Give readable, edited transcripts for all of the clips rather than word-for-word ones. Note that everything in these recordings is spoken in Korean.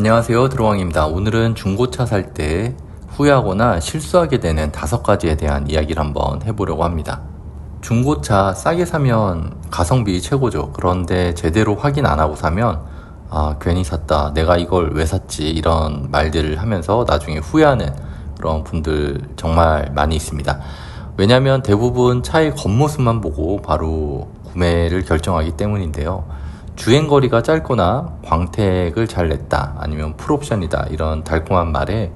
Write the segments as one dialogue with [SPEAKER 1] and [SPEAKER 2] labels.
[SPEAKER 1] 안녕하세요, 드로왕입니다. 오늘은 중고차 살 때 후회하거나 실수하게 되는 5가지에 대한 이야기를 한번 해보려고 합니다. 중고차 싸게 사면 가성비 최고죠. 그런데 제대로 확인 안 하고 사면 괜히 샀다, 내가 이걸 왜 샀지, 이런 말들을 하면서 나중에 후회하는 그런 분들 정말 많이 있습니다. 왜냐하면 대부분 차의 겉모습만 보고 바로 구매를 결정하기 때문인데요. 주행거리가 짧거나 광택을 잘 냈다, 아니면 풀옵션이다, 이런 달콤한 말에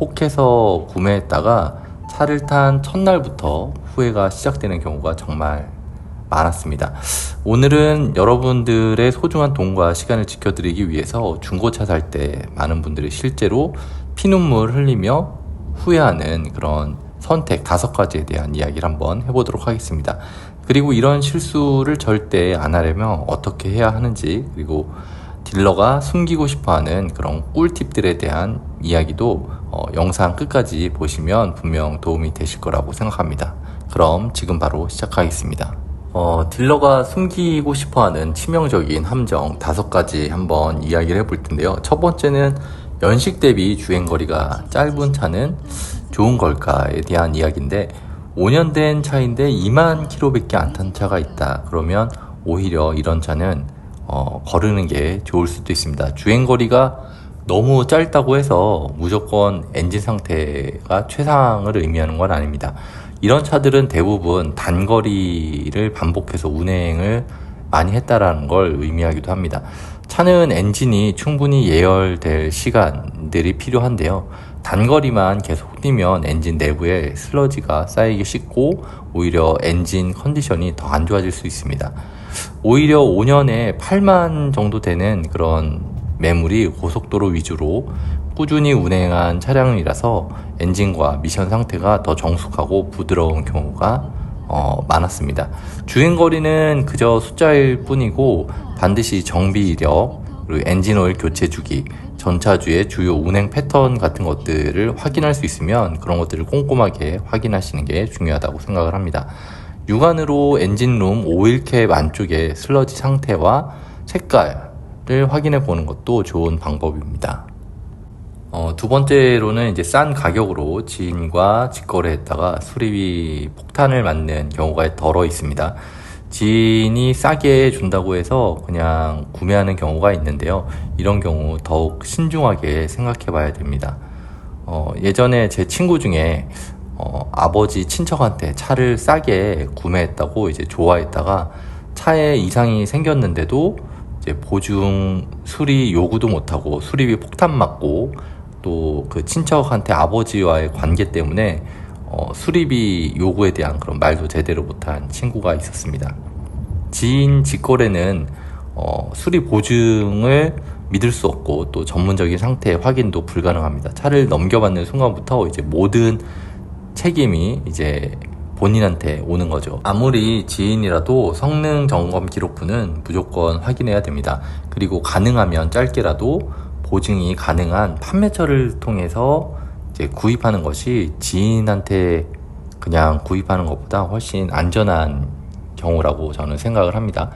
[SPEAKER 1] 혹해서 구매했다가 차를 탄 첫날부터 후회가 시작되는 경우가 정말 많았습니다. 오늘은 여러분들의 소중한 돈과 시간을 지켜드리기 위해서 중고차 살 때 많은 분들이 실제로 피눈물 흘리며 후회하는 그런 선택 5가지에 대한 이야기를 한번 해보도록 하겠습니다. 그리고 이런 실수를 절대 안 하려면 어떻게 해야 하는지, 그리고 딜러가 숨기고 싶어하는 그런 꿀팁들에 대한 이야기도 영상 끝까지 보시면 분명 도움이 되실 거라고 생각합니다. 그럼 지금 바로 시작하겠습니다. 딜러가 숨기고 싶어하는 치명적인 함정 5가지 한번 이야기를 해볼 텐데요. 첫 번째는 연식 대비 주행거리가 짧은 차는 좋은 걸까에 대한 이야기인데, 5년 된 차인데 2만 킬로밖에 안 탄 차가 있다. 그러면 오히려 이런 차는 거르는 게 좋을 수도 있습니다. 주행거리가 너무 짧다고 해서 무조건 엔진 상태가 최상을 의미하는 건 아닙니다. 이런 차들은 대부분 단거리를 반복해서 운행을 많이 했다라는 걸 의미하기도 합니다. 차는 엔진이 충분히 예열될 시간들이 필요한데요. 단거리만 계속 뛰면 엔진 내부에 슬러지가 쌓이기 쉽고 오히려 엔진 컨디션이 더 안 좋아질 수 있습니다. 오히려 5년에 8만 정도 되는 그런 매물이 고속도로 위주로 꾸준히 운행한 차량이라서 엔진과 미션 상태가 더 정숙하고 부드러운 경우가 많았습니다. 주행거리는 그저 숫자일 뿐이고 반드시 정비 이력, 그리고 엔진오일 교체 주기, 전차주의 주요 운행 패턴 같은 것들을 확인할 수 있으면 그런 것들을 꼼꼼하게 확인하시는 게 중요하다고 생각을 합니다. 육안으로 엔진룸 오일캡 안쪽의 슬러지 상태와 색깔을 확인해 보는 것도 좋은 방법입니다. 두 번째로는 이제 싼 가격으로 지인과 직거래했다가 수리비 폭탄을 맞는 경우가 덜어 있습니다. 지인이 싸게 준다고 해서 그냥 구매하는 경우가 있는데요. 이런 경우 더욱 신중하게 생각해 봐야 됩니다. 예전에 제 친구 중에 아버지 친척한테 차를 싸게 구매했다고 이제 좋아했다가 차에 이상이 생겼는데도 이제 보증 수리 요구도 못하고 수리비 폭탄 맞고, 또 그 친척한테 아버지와의 관계 때문에 수리비 요구에 대한 그런 말도 제대로 못한 친구가 있었습니다. 지인 직거래는 수리 보증을 믿을 수 없고 또 전문적인 상태 확인도 불가능합니다. 차를 넘겨받는 순간부터 이제 모든 책임이 이제 본인한테 오는 거죠. 아무리 지인이라도 성능 점검 기록부는 무조건 확인해야 됩니다. 그리고 가능하면 짧게라도 보증이 가능한 판매처를 통해서 이제 구입하는 것이 지인한테 그냥 구입하는 것보다 훨씬 안전한 경우라고 저는 생각을 합니다.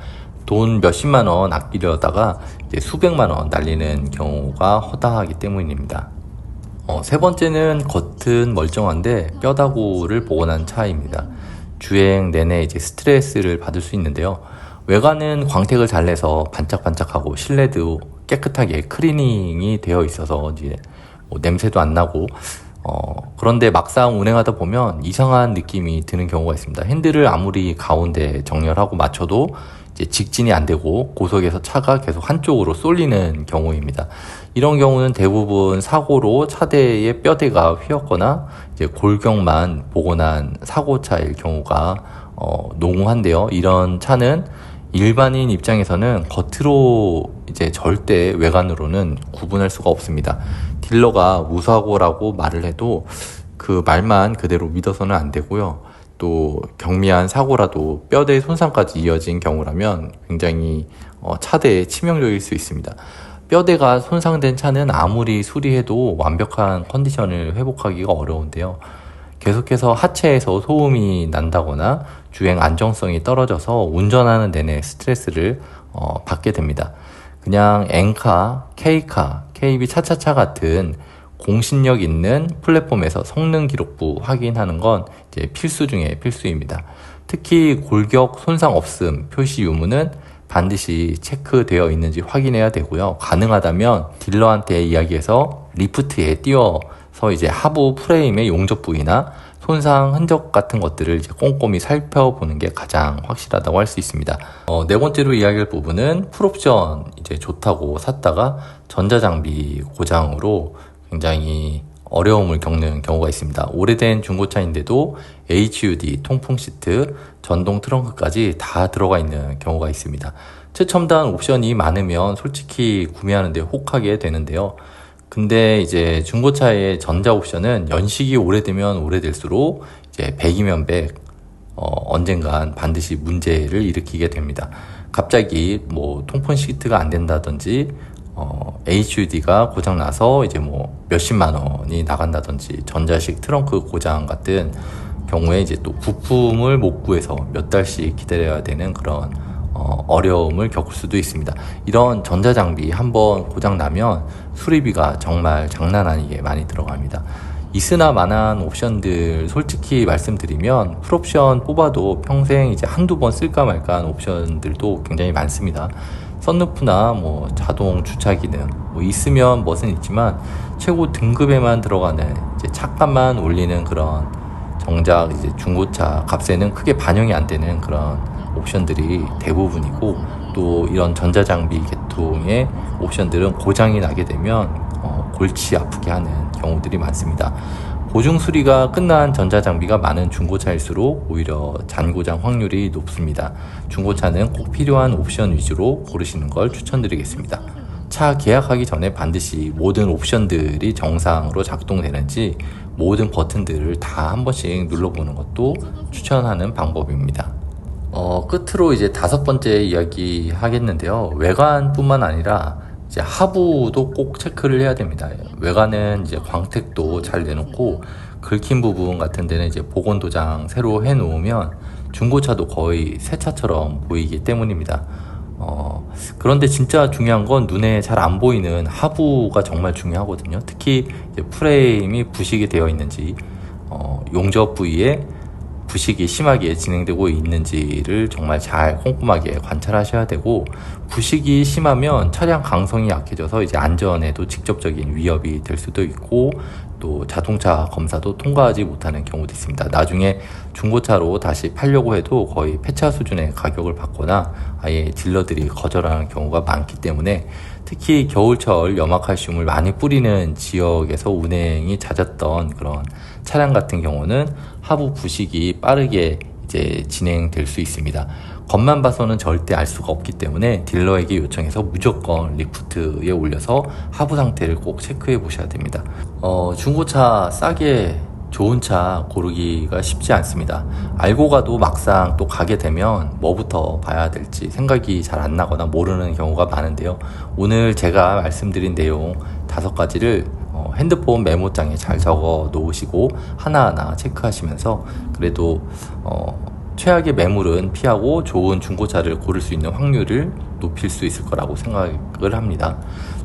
[SPEAKER 1] 돈 몇십만 원 아끼려다가 이제 수백만 원 날리는 경우가 허다하기 때문입니다. 세 번째는 겉은 멀쩡한데 뼈다구를 복원한 차입니다. 주행 내내 이제 스트레스를 받을 수 있는데요. 외관은 광택을 잘 내서 반짝반짝하고 실내도 깨끗하게 클리닝이 되어 있어서 이제 냄새도 안 나고, 그런데 막상 운행하다 보면 이상한 느낌이 드는 경우가 있습니다. 핸들을 아무리 가운데 정렬하고 맞춰도 이제 직진이 안 되고 고속에서 차가 계속 한쪽으로 쏠리는 경우입니다. 이런 경우는 대부분 사고로 차대의 뼈대가 휘었거나 이제 골격만 복원한 사고차일 경우가 농후한데요. 이런 차는 일반인 입장에서는 겉으로 이제 절대 외관으로는 구분할 수가 없습니다. 딜러가 무사고라고 말을 해도 그 말만 그대로 믿어서는 안 되고요. 또 경미한 사고라도 뼈대 손상까지 이어진 경우라면 굉장히 차대에 치명적일 수 있습니다. 뼈대가 손상된 차는 아무리 수리해도 완벽한 컨디션을 회복하기가 어려운데요. 계속해서 하체에서 소음이 난다거나 주행 안정성이 떨어져서 운전하는 내내 스트레스를 받게 됩니다. 그냥 N카, K카, KB 차차차 같은 공신력 있는 플랫폼에서 성능 기록부 확인하는 건 이제 필수 중에 필수입니다. 특히 골격 손상 없음 표시 유무는 반드시 체크되어 있는지 확인해야 되고요. 가능하다면 딜러한테 이야기해서 리프트에 띄워서 이제 하부 프레임의 용접 부위나 손상 흔적 같은 것들을 이제 꼼꼼히 살펴보는 게 가장 확실하다고 할 수 있습니다. 네 번째로 이야기할 부분은 풀옵션 이제 좋다고 샀다가 전자장비 고장으로 굉장히 어려움을 겪는 경우가 있습니다. 오래된 중고차인데도 HUD, 통풍 시트, 전동 트렁크까지 다 들어가 있는 경우가 있습니다. 최첨단 옵션이 많으면 솔직히 구매하는데 혹하게 되는데요. 근데 이제 중고차의 전자 옵션은 연식이 오래되면 오래될수록 이제 100이면 100, 언젠간 반드시 문제를 일으키게 됩니다. 갑자기 뭐 통풍 시트가 안 된다든지 HUD가 고장나서 이제 뭐 몇십만 원이 나간다든지 전자식 트렁크 고장 같은 경우에 이제 또 부품을 못 구해서 몇 달씩 기다려야 되는 그런 어려움을 겪을 수도 있습니다. 이런 전자장비 한번 고장나면 수리비가 정말 장난 아니게 많이 들어갑니다. 있으나 마나한 옵션들 솔직히 말씀드리면 풀옵션 뽑아도 평생 이제 한두 번 쓸까 말까 한 옵션들도 굉장히 많습니다. 썬루프나 뭐 자동 주차 기능 뭐 있으면 멋은 있지만 최고 등급에만 들어가는 이제 차값만 올리는 그런 정작 이제 중고차 값에는 크게 반영이 안 되는 그런 옵션들이 대부분이고, 또 이런 전자장비 계통의 옵션들은 고장이 나게 되면 골치 아프게 하는 경우들이 많습니다. 보증 수리가 끝난 전자장비가 많은 중고차일수록 오히려 잔고장 확률이 높습니다. 중고차는 꼭 필요한 옵션 위주로 고르시는 걸 추천드리겠습니다. 차 계약하기 전에 반드시 모든 옵션들이 정상으로 작동되는지 모든 버튼들을 다 한 번씩 눌러보는 것도 추천하는 방법입니다. 끝으로 이제 5번째 이야기 하겠는데요. 외관뿐만 아니라 이제 하부도 꼭 체크를 해야 됩니다. 외관은 이제 광택도 잘 내놓고 긁힌 부분 같은 데는 이제 복원 도장 새로 해 놓으면 중고차도 거의 새 차처럼 보이기 때문입니다. 그런데 진짜 중요한 건 눈에 잘 안 보이는 하부가 정말 중요하거든요. 특히 이제 프레임이 부식이 되어 있는지, 용접 부위에 부식이 심하게 진행되고 있는지를 정말 잘 꼼꼼하게 관찰하셔야 되고, 부식이 심하면 차량 강성이 약해져서 이제 안전에도 직접적인 위협이 될 수도 있고, 또 자동차 검사도 통과하지 못하는 경우도 있습니다. 나중에 중고차로 다시 팔려고 해도 거의 폐차 수준의 가격을 받거나 아예 딜러들이 거절하는 경우가 많기 때문에, 특히 겨울철 염화칼슘을 많이 뿌리는 지역에서 운행이 잦았던 그런 차량 같은 경우는 하부 부식이 빠르게 이제 진행될 수 있습니다. 겉만 봐서는 절대 알 수가 없기 때문에 딜러에게 요청해서 무조건 리프트에 올려서 하부 상태를 꼭 체크해 보셔야 됩니다. 중고차 싸게 좋은 차 고르기가 쉽지 않습니다. 알고 가도 막상 또 가게 되면 뭐부터 봐야 될지 생각이 잘 안 나거나 모르는 경우가 많은데요. 오늘 제가 말씀드린 내용 5가지를 핸드폰 메모장에 잘 적어 놓으시고 하나하나 체크하시면서 그래도 최악의 매물은 피하고 좋은 중고차를 고를 수 있는 확률을 높일 수 있을 거라고 생각을 합니다.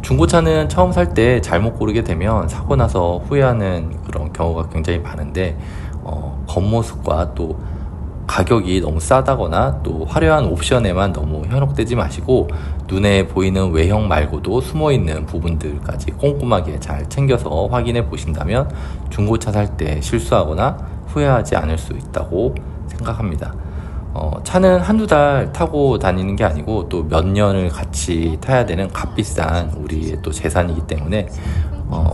[SPEAKER 1] 중고차는 처음 살 때 잘못 고르게 되면 사고 나서 후회하는 그런 경우가 굉장히 많은데, 겉모습과 또 가격이 너무 싸다거나 또 화려한 옵션에만 너무 현혹되지 마시고 눈에 보이는 외형 말고도 숨어있는 부분들까지 꼼꼼하게 잘 챙겨서 확인해 보신다면 중고차 살 때 실수하거나 후회하지 않을 수 있다고 생각합니다. 차는 한두 달 타고 다니는 게 아니고 또 몇 년을 같이 타야 되는 값비싼 우리의 또 재산이기 때문에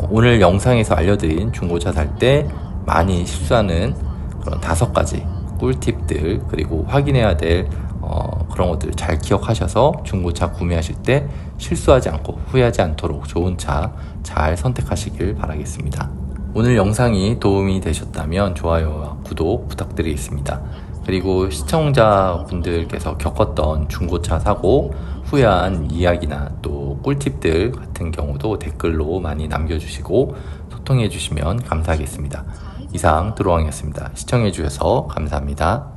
[SPEAKER 1] 오늘 영상에서 알려드린 중고차 살 때 많이 실수하는 그런 5가지 꿀팁들, 그리고 확인해야 될 그런 것들을 잘 기억하셔서 중고차 구매하실 때 실수하지 않고 후회하지 않도록 좋은 차 잘 선택하시길 바라겠습니다. 오늘 영상이 도움이 되셨다면 좋아요와 구독 부탁드리겠습니다. 그리고 시청자분들께서 겪었던 중고차 사고 후회한 이야기나 또 꿀팁들 같은 경우도 댓글로 많이 남겨주시고 소통해 주시면 감사하겠습니다. 이상 드로왕이었습니다. 시청해 주셔서 감사합니다.